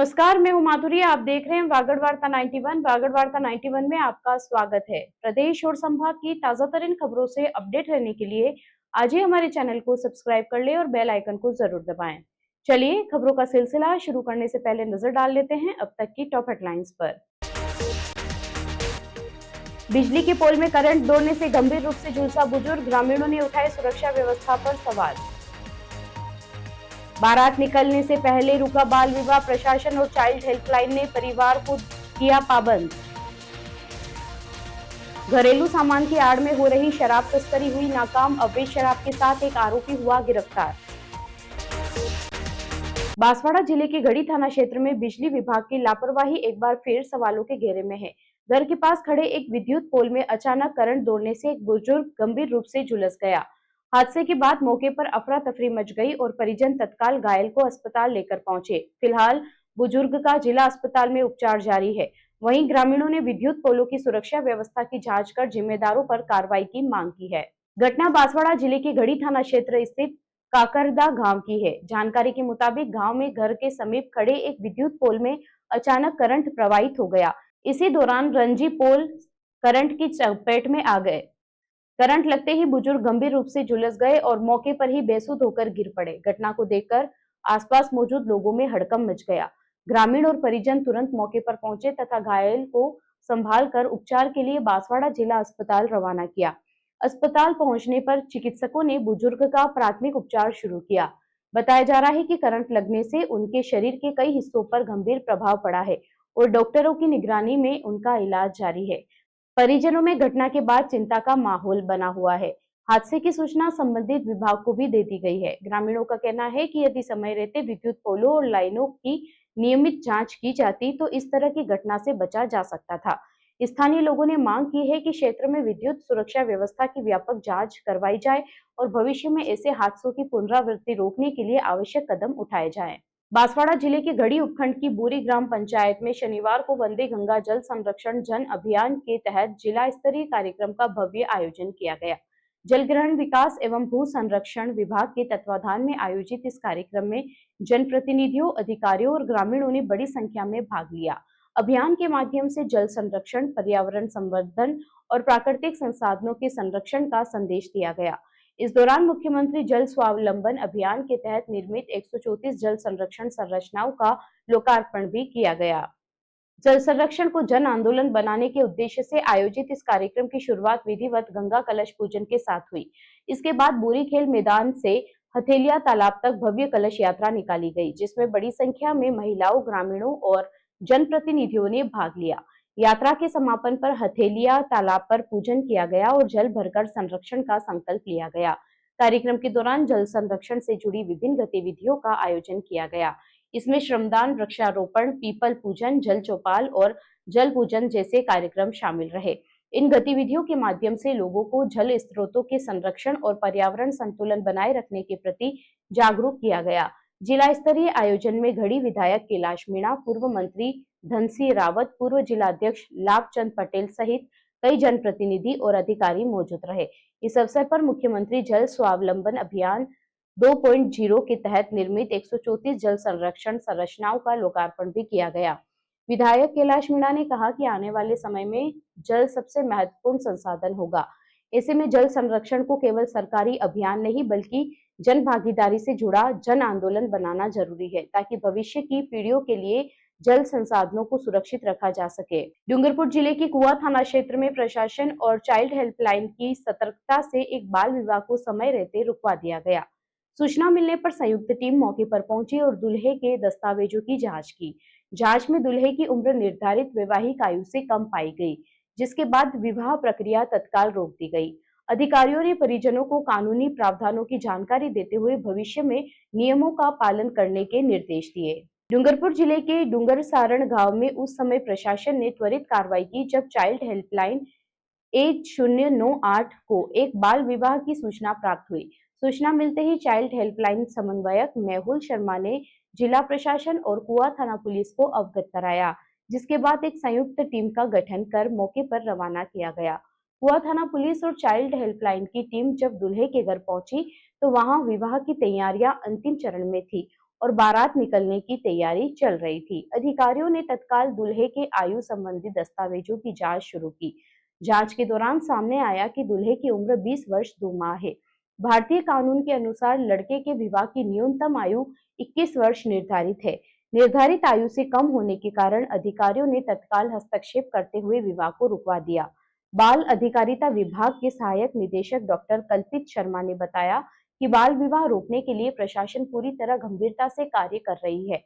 नमस्कार, मैं हूं माधुरी। आप देख रहे हैं वागड़ वार्ता 91। वागड़ वार्ता 91 में आपका स्वागत है। प्रदेश और संभाग की ताजा तरीन खबरों से अपडेट रहने के लिए आज ही हमारे चैनल को सब्सक्राइब कर ले और बेल आइकन को जरूर दबाएं। चलिए खबरों का सिलसिला शुरू करने से पहले नजर डाल लेते हैं अब तक की टॉप हेडलाइंस पर। बिजली के पोल में करंट दौड़ने से गंभीर रूप से झुलसा बुजुर्ग, ग्रामीणों ने उठाए सुरक्षा व्यवस्था पर सवाल। बारात निकलने से पहले रुका बाल विवाह, प्रशासन और चाइल्ड हेल्पलाइन ने परिवार को किया पाबंद। घरेलू सामान की आड़ में हो रही शराब तस्करी हुई नाकाम, अवैध शराब के साथ एक आरोपी हुआ गिरफ्तार। बांसवाड़ा जिले के गढ़ी थाना क्षेत्र में बिजली विभाग की लापरवाही एक बार फिर सवालों के घेरे में है। घर के पास खड़े एक विद्युत पोल में अचानक करंट दौड़ने से एक बुजुर्ग गंभीर रूप से झुलस गया। हादसे के बाद मौके पर अफरा तफरी मच गई और परिजन तत्काल घायल को अस्पताल लेकर पहुंचे। फिलहाल बुजुर्ग का जिला अस्पताल में उपचार जारी है। वहीं ग्रामीणों ने विद्युत पोलों की सुरक्षा व्यवस्था की जांच कर जिम्मेदारों पर कार्रवाई की मांग की है। घटना बांसवाड़ा जिले के गढ़ी थाना क्षेत्र स्थित काकरदा गांव की है। जानकारी के मुताबिक गांव में घर के समीप खड़े एक विद्युत पोल में अचानक करंट प्रवाहित हो गया। इसी दौरान रंजी पोल करंट की चपेट में आ गए। करंट लगते ही बुजुर्ग गंभीर रूप से झुलस गए और मौके पर ही बेसुध होकर गिर पड़े। घटना को देखकर आसपास मौजूद लोगों में हड़कंप मच गया। ग्रामीण और परिजन तुरंत मौके पर पहुंचे तथा घायल को संभाल कर उपचार के लिए बांसवाड़ा जिला अस्पताल रवाना किया। अस्पताल पहुंचने पर चिकित्सकों ने बुजुर्ग का प्राथमिक उपचार शुरू किया। बताया जा रहा है कि करंट लगने से उनके शरीर के कई हिस्सों पर गंभीर प्रभाव पड़ा है और डॉक्टरों की निगरानी में उनका इलाज जारी है। परिजनों में घटना के बाद चिंता का माहौल बना हुआ है। हादसे की सूचना संबंधित विभाग को भी दे दी गई है। ग्रामीणों का कहना है कि यदि समय रहते विद्युत पोलों और लाइनों की नियमित जांच की जाती तो इस तरह की घटना से बचा जा सकता था। स्थानीय लोगों ने मांग की है कि क्षेत्र में विद्युत सुरक्षा व्यवस्था की व्यापक जांच करवाई जाए और भविष्य में ऐसे हादसों की पुनरावृत्ति रोकने के लिए आवश्यक कदम उठाए जाएं। बांसवाड़ा जिले के गढ़ी उपखंड की बूरी ग्राम पंचायत में शनिवार को वंदे गंगा जल संरक्षण जन अभियान के तहत जिला स्तरीय कार्यक्रम का भव्य आयोजन किया गया। जल ग्रहण विकास एवं भू संरक्षण विभाग के तत्वाधान में आयोजित इस कार्यक्रम में जनप्रतिनिधियों, अधिकारियों और ग्रामीणों ने बड़ी संख्या में भाग लिया। अभियान के माध्यम से जल संरक्षण, पर्यावरण संवर्धन और प्राकृतिक संसाधनों के संरक्षण का संदेश दिया गया। इस दौरान मुख्यमंत्री जल स्वावलंबन अभियान के तहत निर्मित 134 जल संरक्षण संरचनाओं का लोकार्पण भी किया गया। जल संरक्षण को जन आंदोलन बनाने के उद्देश्य से आयोजित इस कार्यक्रम की शुरुआत विधिवत गंगा कलश पूजन के साथ हुई। इसके बाद बोरी खेल मैदान से हथेलिया तालाब तक भव्य कलश यात्रा निकाली गई, जिसमें बड़ी संख्या में महिलाओं, ग्रामीणों और जनप्रतिनिधियों ने भाग लिया। यात्रा के समापन पर हथेलिया तालाब पर पूजन किया गया और जल भरकर संरक्षण का संकल्प लिया गया। कार्यक्रम के दौरान जल संरक्षण से जुड़ी विभिन्न गतिविधियों का आयोजन किया गया। इसमें श्रमदान, वृक्षारोपण, पीपल पूजन, जल चौपाल और जल पूजन जैसे कार्यक्रम शामिल रहे। इन गतिविधियों के माध्यम से लोगों को जल स्रोतों के संरक्षण और पर्यावरण संतुलन बनाए रखने के प्रति जागरूक किया गया। जिला स्तरीय आयोजन में घड़ी विधायक कैलाश मीणा, पूर्व मंत्री धनसिंह रावत, पूर्व जिलाध्यक्ष लाभचंद पटेल सहित कई जनप्रतिनिधि और अधिकारी मौजूद रहे। इस अवसर पर मुख्यमंत्री जल स्वावलंबन अभियान 2.0 के तहत निर्मित 134 जल संरक्षण संरचनाओं का लोकार्पण भी किया गया। विधायक कैलाश मीणा ने कहा कि आने वाले समय में जल सबसे महत्वपूर्ण संसाधन होगा। ऐसे में जल संरक्षण को केवल सरकारी अभियान नहीं बल्कि जन भागीदारी से जुड़ा जन आंदोलन बनाना जरूरी है, ताकि भविष्य की पीढ़ियों के लिए जल संसाधनों को सुरक्षित रखा जा सके। डूंगरपुर जिले के कुआ थाना क्षेत्र में प्रशासन और चाइल्ड हेल्पलाइन की सतर्कता से एक बाल विवाह को समय रहते रुकवा दिया गया। सूचना मिलने पर संयुक्त टीम मौके पर पहुंची और दूल्हे के दस्तावेजों की जांच की। जांच में दूल्हे की उम्र निर्धारित वैवाहिक आयु से कम पाई गई, जिसके बाद विवाह प्रक्रिया तत्काल रोक दी गई। अधिकारियों ने परिजनों को कानूनी प्रावधानों की जानकारी देते हुए भविष्य में नियमों का पालन करने के निर्देश दिए। डूंगरपुर जिले के डूंगर सारण गांव में उस समय प्रशासन ने त्वरित कार्रवाई की जब चाइल्ड हेल्पलाइन 1098 को एक बाल विवाह की सूचना प्राप्त हुई। सूचना मिलते ही चाइल्ड हेल्पलाइन समन्वयक मेहुल शर्मा ने जिला प्रशासन और कुआ थाना पुलिस को अवगत कराया, जिसके बाद एक संयुक्त टीम का गठन कर मौके पर रवाना किया गया। कुआ थाना पुलिस और चाइल्ड हेल्पलाइन की टीम जब दूल्हे के घर पहुंची तो वहां विवाह की तैयारियां अंतिम चरण में थी और बारात निकलने की तैयारी चल रही थी। अधिकारियों ने तत्काल दूल्हे के आयु संबंधी दस्तावेजों की जांच शुरू की। जांच के दौरान सामने आया कि दूल्हे की उम्र 20 वर्ष 2 माह है। भारतीय कानून के अनुसार लड़के के विवाह की न्यूनतम आयु 21 वर्ष निर्धारित है। निर्धारित आयु से कम होने के कारण अधिकारियों ने तत्काल हस्तक्षेप करते हुए विवाह को रुकवा दिया। बाल अधिकारिता विभाग के सहायक निदेशक डॉक्टर कल्पित शर्मा ने बताया कि बाल विवाह रोकने के लिए प्रशासन पूरी तरह गंभीरता से कार्य कर रही है।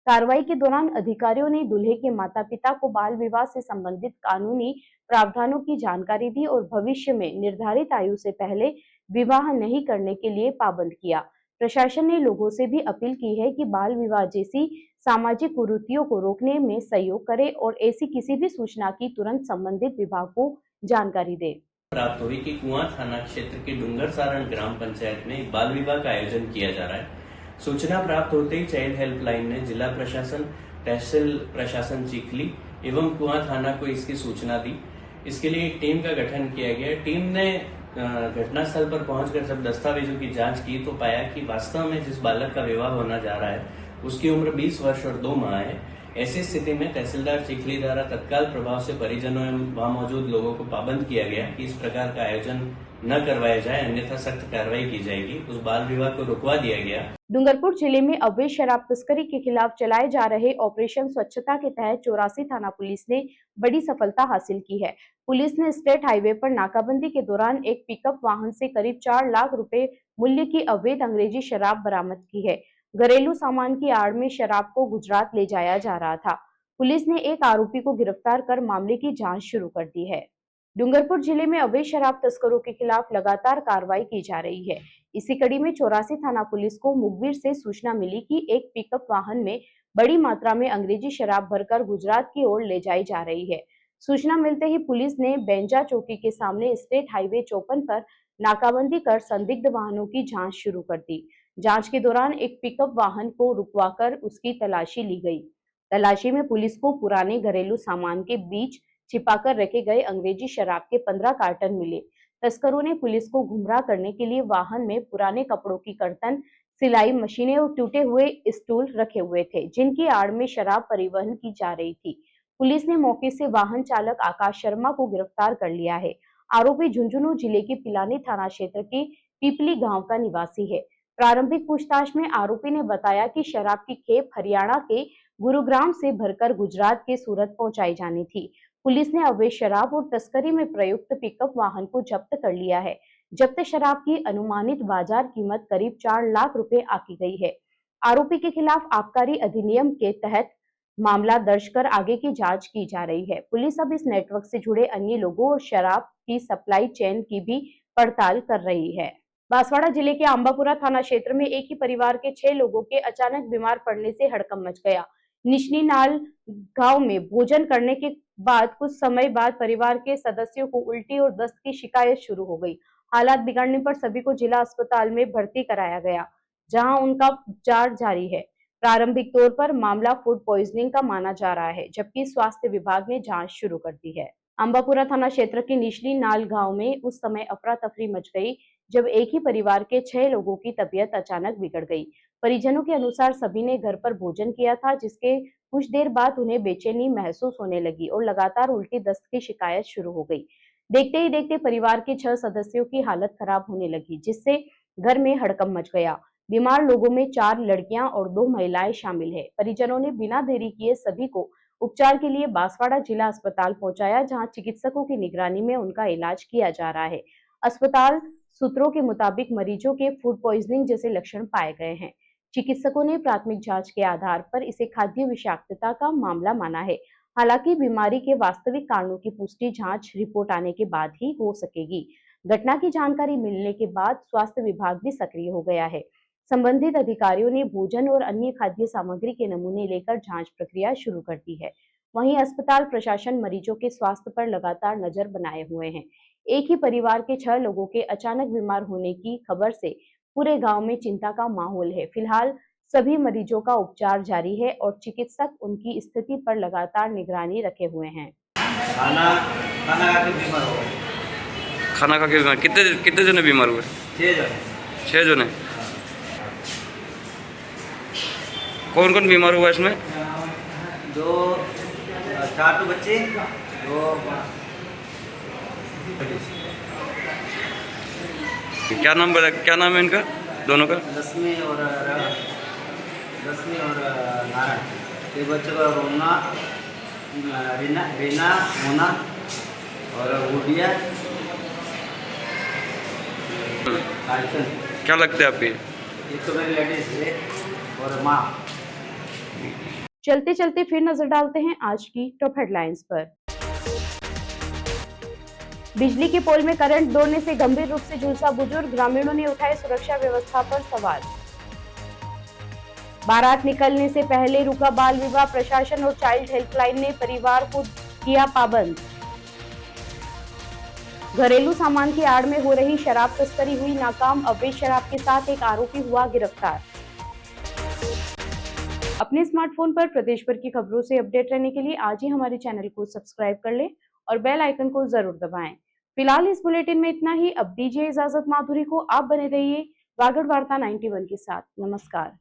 कार्रवाई के दौरान अधिकारियों ने दूल्हे के माता-पिता को बाल विवाह से संबंधित कानूनी प्रावधानों की जानकारी दी और भविष्य में निर्धारित आयु से पहले विवाह नहीं करने के लिए पाबंद किया। प्रशासन ने लोगों से भी अपील की है कि बाल विवाह जैसी सामाजिक कुरीतियों को रोकने में सहयोग करें और ऐसी किसी भी सूचना की तुरंत संबंधित विभाग को जानकारी दे। प्राप्त हुई कि कुआं थाना क्षेत्र के डूंगर सारण ग्राम पंचायत में बाल विवाह का आयोजन किया जा रहा है। सूचना प्राप्त होते ही चाइल्ड हेल्पलाइन ने जिला प्रशासन, तहसील प्रशासन चिखली एवं कुआं थाना को इसकी सूचना दी। इसके लिए एक टीम का गठन किया गया। टीम ने घटनास्थल पर पहुंचकर जब दस्तावेजों की जांच की तो पाया कि वास्तव में जिस बालक का विवाह होना जा रहा है उसकी उम्र 20 वर्ष और 2 माह है। ऐसी स्थिति में तहसीलदार चिखली द्वारा तत्काल प्रभाव से परिजनों एवं वहां मौजूद लोगों को पाबंद किया गया कि इस प्रकार का आयोजन न करवाया जाए, अन्यथा सख्त कार्रवाई की जाएगी। उस बाल विवाह को रुकवा दिया गया। डूंगरपुर जिले में अवैध शराब तस्करी के खिलाफ चलाए जा रहे ऑपरेशन स्वच्छता के तहत 84 थाना पुलिस ने बड़ी सफलता हासिल की है। पुलिस ने स्टेट हाईवे पर नाकाबंदी के दौरान एक पिकअप वाहन से करीब 4 लाख रुपए मूल्य की अवैध अंग्रेजी शराब बरामद की है। घरेलू सामान की आड़ में शराब को गुजरात ले जाया जा रहा था। पुलिस ने एक आरोपी को गिरफ्तार कर मामले की जांच शुरू कर दी है। डूंगरपुर जिले में अवैध शराब तस्करों के खिलाफ लगातार कार्रवाई की जा रही है। इसी कड़ी में 84 थाना पुलिस को मुखबिर से सूचना मिली कि एक पिकअप वाहन में बड़ी मात्रा में अंग्रेजी शराब भरकर गुजरात की ओर ले जाई जा रही है। सूचना मिलते ही पुलिस ने बेंजा चौकी के सामने स्टेट हाईवे 54 पर नाकाबंदी कर संदिग्ध वाहनों की जांच शुरू कर दी। जांच के दौरान एक पिकअप वाहन को रुकवाकर उसकी तलाशी ली गई। तलाशी में पुलिस को पुराने घरेलू सामान के बीच छिपाकर रखे गए अंग्रेजी शराब के 15 कार्टन मिले। तस्करों ने पुलिस को गुमराह करने के लिए वाहन में पुराने कपड़ों की कर्तन, सिलाई मशीनें और टूटे हुए स्टूल रखे हुए थे, जिनकी आड़ में शराब परिवहन की जा रही थी। पुलिस ने मौके से वाहन चालक आकाश शर्मा को गिरफ्तार कर लिया है। आरोपी झुंझुनू जिले के पिलानी थाना क्षेत्र के पीपली गांव का निवासी है। प्रारंभिक पूछताछ में आरोपी ने बताया कि शराब की खेप हरियाणा के गुरुग्राम से भरकर गुजरात के सूरत पहुंचाई जानी थी। पुलिस ने अवैध शराब और तस्करी में प्रयुक्त पिकअप वाहन को जब्त कर लिया है। जब्त शराब की अनुमानित बाजार कीमत करीब 4 लाख रुपए आकी गई है। आरोपी के खिलाफ आबकारी अधिनियम के तहत मामला दर्ज कर आगे की जांच की जा रही है। पुलिस अब इस नेटवर्क से जुड़े अन्य लोगों और शराब की सप्लाई चेन की भी पड़ताल कर रही है। बांसवाड़ा जिले के आंबापुरा थाना क्षेत्र में एक ही परिवार के 6 लोगों के अचानक बीमार पड़ने से हड़कंप मच गया। निचली नाल गांव में भोजन करने के बाद कुछ समय बाद परिवार के सदस्यों को उल्टी और दस्त की शिकायत शुरू हो गई। हालात बिगड़ने पर सभी को जिला अस्पताल में भर्ती कराया गया, जहां उनका उपचार जारी है। प्रारंभिक तौर पर मामला फूड पॉइजनिंग का माना जा रहा है, जबकि स्वास्थ्य विभाग ने जांच शुरू कर दी है। अंबापुरा थाना क्षेत्र के निचली नाल गांव में उस समय अफरा तफरी मच गई जब एक ही परिवार के 6 लोगों की तबीयत अचानक बिगड़ गई। परिजनों के अनुसार सभी ने घर पर भोजन किया था, जिसके कुछ देर बाद उन्हें बेचैनी महसूस होने लगी और लगातार उल्टी दस्त की शिकायत शुरू हो गई। देखते ही देखते परिवार के 6 सदस्यों की हालत खराब होने लगी, जिससे घर में हड़कंप मच गया। बीमार लोगों में 4 लड़कियां और 2 महिलाएं शामिल है। परिजनों ने बिना देरी किए सभी को उपचार के लिए बांसवाड़ा जिला अस्पताल पहुंचाया, जहां चिकित्सकों की निगरानी में उनका इलाज किया जा रहा है। अस्पताल सूत्रों के मुताबिक मरीजों के फूड पॉइजनिंग जैसे लक्षण पाए गए हैं। चिकित्सकों ने प्राथमिक जांच के आधार पर इसे खाद्य विषाक्तता का मामला माना है। हालांकि बीमारी के वास्तविक कारणों की पुष्टि जांच रिपोर्ट आने के बाद ही हो सकेगी। घटना की जानकारी मिलने के बाद स्वास्थ्य विभाग भी सक्रिय हो गया है। संबंधित अधिकारियों ने भोजन और अन्य खाद्य सामग्री के नमूने लेकर जांच प्रक्रिया शुरू कर दी है। वहीं अस्पताल प्रशासन मरीजों के स्वास्थ्य पर लगातार नजर बनाए हुए हैं। एक ही परिवार के 6 लोगों के अचानक बीमार होने की खबर से पूरे गांव में चिंता का माहौल है। फिलहाल सभी मरीजों का उपचार जारी है और चिकित्सक उनकी स्थिति पर लगातार निगरानी रखे हुए हैं। खाना खा के बीमार हो गए। खाना खा के बीमार कितने जने बीमार हुए? 6 जने। 6 जने। कौन कौन बीमार हुआ इसमें? दो 4 तो बच्चे, दो क्या नाम है इनका दोनों का? लक्ष्मी और नारायण। ये बच्चों का रोना, रीना, मोना और गुडिया, कांचन। क्या लगता है आपकी? एक तो मेरी लेडीज है और माँ। चलते चलते फिर नजर डालते हैं आज की टॉप हेडलाइंस पर। बिजली के पोल में करंट दौड़ने से गंभीर रूप से झुलसा बुजुर्ग, ग्रामीणों ने उठाए सुरक्षा व्यवस्था पर सवाल। बारात निकलने से पहले रुका बाल विवाह, प्रशासन और चाइल्ड हेल्पलाइन ने परिवार को किया पाबंद। घरेलू सामान की आड़ में हो रही शराब तस्करी हुई नाकाम, अवैध शराब के साथ एक आरोपी हुआ गिरफ्तार। अपने स्मार्टफोन पर प्रदेश भर की खबरों से अपडेट रहने के लिए आज ही हमारे चैनल को सब्सक्राइब कर लें और बेल आइकन को जरूर दबाएं। फिलहाल इस बुलेटिन में इतना ही। अब दीजिए इजाजत माधुरी को। आप बने रहिए वागड़ वार्ता 91 के साथ। नमस्कार।